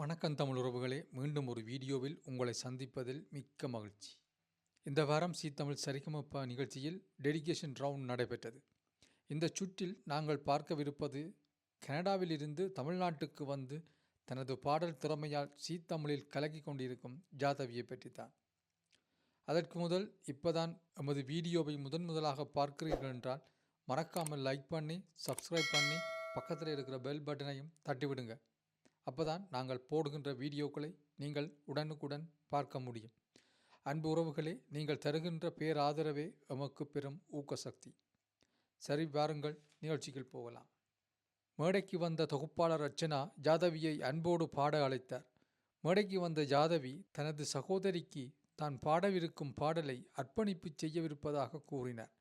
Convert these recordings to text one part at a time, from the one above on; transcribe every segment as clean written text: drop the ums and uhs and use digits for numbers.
வணக்கம் தமிழ் உறவுகளே, மீண்டும் ஒரு வீடியோவில் உங்களை சந்திப்பதில் மிக்க மகிழ்ச்சி. இந்த வாரம் தமிழ் சரிகமப்பா நிகழ்ச்சியில் டெடிகேஷன் ரவுண்ட் நடைபெற்றது. இந்த சுற்றில் நாங்கள் பார்க்கவிருப்பது கனடாவில் இருந்து தமிழ்நாட்டுக்கு வந்து தனது பாடல் திறமையால் தமிழில் கலக்கி கொண்டிருக்கும் ஜாதவியை பற்றித்தான். அதற்கு முதல் இப்போதான் எமது வீடியோவை முதலாக பார்க்கிறீர்கள் என்றால் மறக்காமல் லைக் பண்ணி சப்ஸ்கிரைப் பண்ணி பக்கத்தில் இருக்கிற பெல் பட்டனையும் தட்டிவிடுங்க. அப்போதான் நாங்கள் போடுகின்ற வீடியோக்களை நீங்கள் உடனுக்குடன் பார்க்க முடியும். அன்பு உறவுகளே, நீங்கள் தருகின்ற பேராதரவே எமக்கு பெரும் ஊக்கசக்தி. சரி, வாருங்கள் நிகழ்ச்சிகள் போகலாம். மேடைக்கு வந்த தொகுப்பாளர் அர்ச்சனா ஜாதவியை அன்போடு பாட அழைத்தார். மேடைக்கு வந்த ஜாதவி தனது சகோதரிக்கு தான் பாடவிருக்கும் பாடலை அர்ப்பணிப்பு செய்யவிருப்பதாக கூறினார்.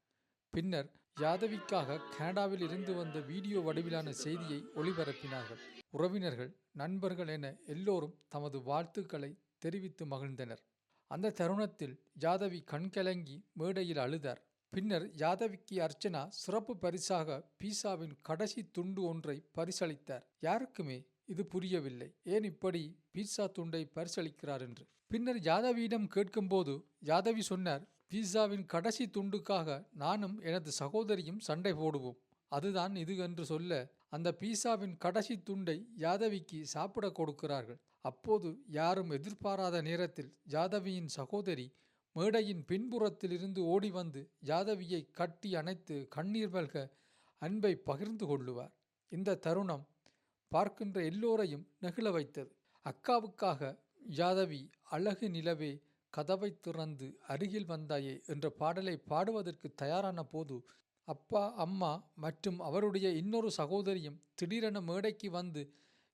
பின்னர் ஜாதவிக்காக கனடாவில் இருந்து வந்த வீடியோ வடிவிலான செய்தியை ஒளிபரப்பினார்கள். உறவினர்கள், நண்பர்கள் என எல்லோரும் தமது வாழ்த்துக்களை தெரிவித்து மகிழ்ந்தனர். அந்த தருணத்தில் ஜாதவி கண்கலங்கி மேடையில் அழுதார். பின்னர் ஜாதவிக்கு அர்ச்சனா சிறப்பு பரிசாக பீஸாவின் கடைசி துண்டு ஒன்றை பரிசளித்தார். யாருக்குமே இது புரியவில்லை, ஏன் இப்படி பீட்சா துண்டை பரிசளிக்கிறார் என்று. பின்னர் ஜாதவியிடம் கேட்கும்போது ஜாதவி சொன்னார், பீஸாவின் கடைசி துண்டுக்காக நானும் எனது சகோதரியும் சண்டை போடுவோம், அதுதான் இது என்று சொல்ல அந்த பீஸாவின் கடைசி துண்டை ஜாதவிக்கு சாப்பிட கொடுக்கிறார்கள். அப்போது யாரும் எதிர்பாராத நேரத்தில் ஜாதவியின் சகோதரி மேடையின் பின்புறத்தில் இருந்து ஓடி வந்து ஜாதவியை கட்டி அணைத்து கண்ணீர் வல்க அன்பை பகிர்ந்து கொள்ளுவார். இந்த தருணம் பார்க்கின்ற எல்லோரையும் நெகிழ வைத்தது. அக்காவுக்காக ஜாதவி அழகு நிலவே கதவை திறந்து அருகில் வந்தாயே என்ற பாடலை பாடுவதற்கு தயாரான போது அப்பா, அம்மா மற்றும் அவருடைய இன்னொரு சகோதரியும் திடீரென மேடைக்கு வந்து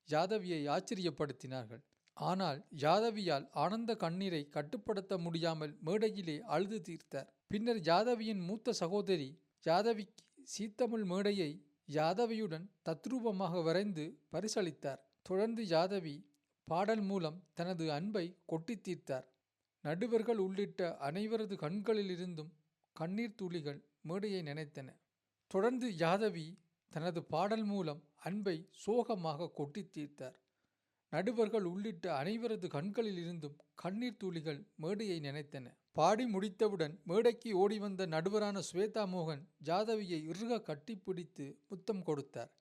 ஜாதவியை ஆச்சரியப்படுத்தினார்கள். ஆனால் ஜாதவியால் ஆனந்த கண்ணீரை கட்டுப்படுத்த முடியாமல் மேடையிலே அழுது தீர்த்தார். பின்னர் ஜாதவியின் மூத்த சகோதரி ஜாதவிக்கு தமிழ் மேடையை ஜாதவியுடன் தத்ரூபமாக வரைந்து பரிசளித்தார். தொடர்ந்து ஜாதவி பாடல் மூலம் தனது அன்பை கொட்டி தீர்த்தார். நடுவர்கள் உள்ளிட்ட அனைவரது கண்களிலிருந்தும் கண்ணீர் துளிகள் மேடையை நினைத்தன. தொடர்ந்து ஜாதவி தனது பாடல் மூலம் அன்பை சோகமாக கொட்டி தீர்த்தார். நடுவர்கள் உள்ளிட்ட அனைவரது கண்களில் இருந்தும் கண்ணீர் துளிகள் மேடையை நினைத்தன. பாடி முடித்தவுடன் மேடைக்கு ஓடி வந்த நடுவரான ஸ்வேதா மோகன் ஜாதவியை இறுக கட்டிப்பிடித்து முத்தம் கொடுத்தார்.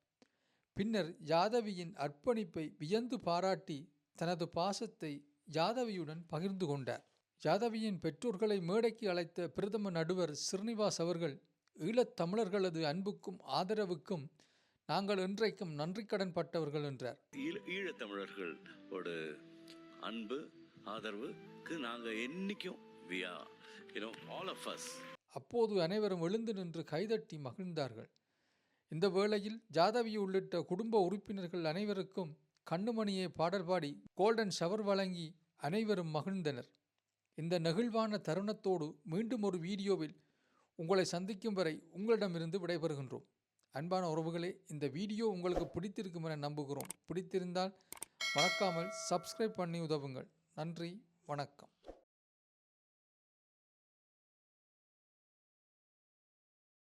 பின்னர் ஜாதவியின் அர்ப்பணிப்பை வியந்து பாராட்டி தனது பாசத்தை ஜாதவியுடன் பகிர்ந்து கொண்டார். ஜாதவியின் பெற்றோர்களை மேடைக்கு அழைத்த பிரதம நடுவர் ஸ்ரீனிவாஸ் அவர்கள், ஈழத் தமிழர்களது அன்புக்கும் ஆதரவுக்கும் நாங்கள் என்றைக்கும் நன்றி கடன் பட்டவர்கள் என்றார். ஈழத்தமிழர்களோட அன்பு ஆதரவுக்கு நாங்கள் என்னைக்கும் அப்போது அனைவரும் எழுந்து நின்று கைதட்டி மகிழ்ந்தார்கள். இந்த வேளையில் ஜாதவி உள்ளிட்ட குடும்ப உறுப்பினர்கள் அனைவருக்கும் கண்ணுமணியை பாடல் பாடி கோல்டன் ஷவர் வழங்கி அனைவரும் மகிழ்ந்தனர். இந்த நெகிழ்வான தருணத்தோடு மீண்டும் ஒரு வீடியோவில் உங்களை சந்திக்கும் வரை உங்களிடமிருந்து விடைபெறுகின்றோம். அன்பான உறவுகளே, இந்த வீடியோ உங்களுக்கு பிடித்திருக்கும் என நம்புகிறோம். பிடித்திருந்தால் மறக்காமல் சப்ஸ்கிரைப் பண்ணி உதவுங்கள். நன்றி, வணக்கம்.